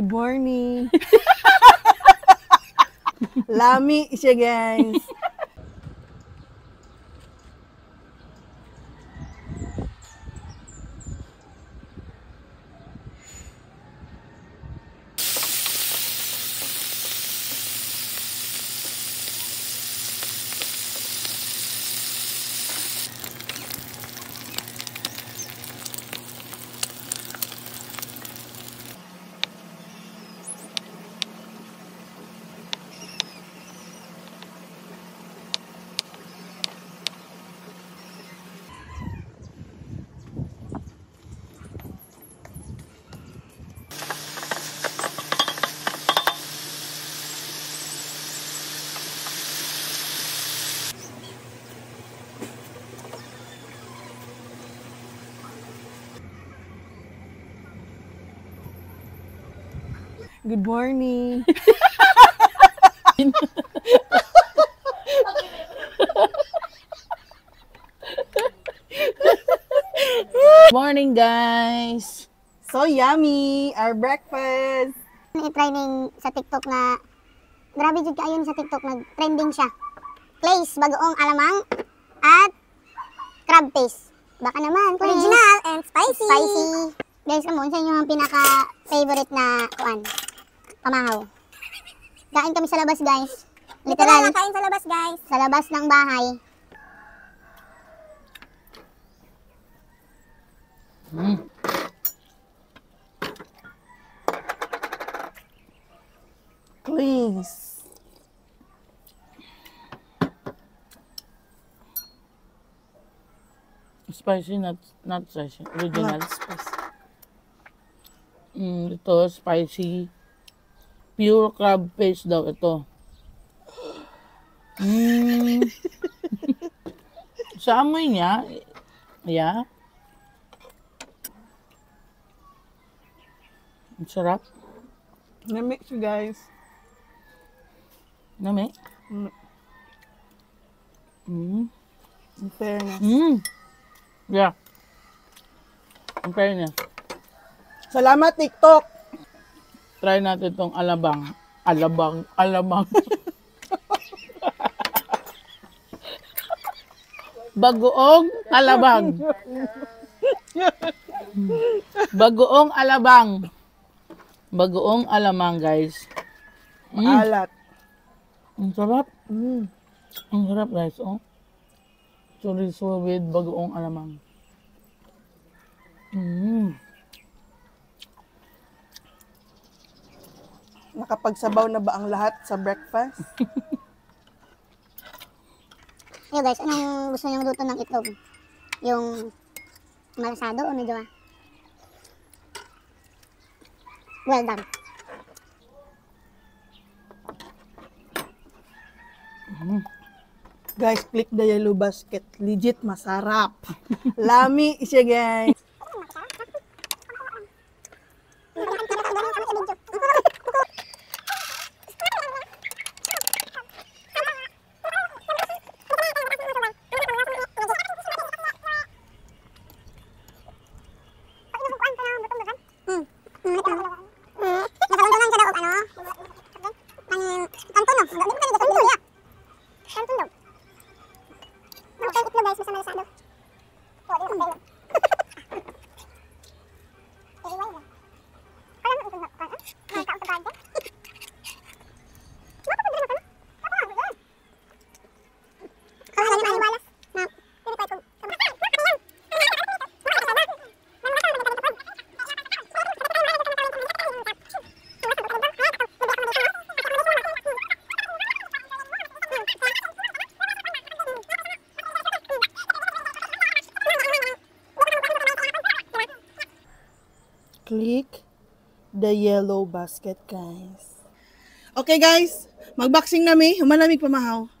Good morning. Lami siya, guys. Good morning. Morning, guys! So yummy! Our breakfast! I-training sa TikTok na grabe jud kaayon sa TikTok nag-trending siya. Place bagoong alamang at crab paste. Baka naman original and spicy. Guys, kamon sa inyo ang pinaka-favorite na kuan. Pamahaw. Kain kami sa labas, guys. Literal kain sa labas, guys. Sa labas ng bahay. Please. Spicy, not spicy. Original. Not spicy. Ito, spicy. Pure crab paste daw ito. Sa amoy niya, yeah. Ang sarap. Na-mix you guys. Nami? In fairness. Yeah. Ang fairness. Salamat, TikTok! Try natin itong alabang. Alabang. Bagoong alabang. Bagoong alabang. Bagoong alamang, guys. Alat. Ang sarap. Ang sarap, guys. Oh. Chorizo with bagoong alamang. Nakapagsabaw na ba ang lahat sa breakfast? Yo guys, anong gusto niyong luto ng itlog? Yung malasado o medyo well done. Guys, click the yellow basket. Legit masarap. Lami siya, guys. Click the yellow basket, guys. Okay, guys. Magboxing nami. Humanamig pamahaw.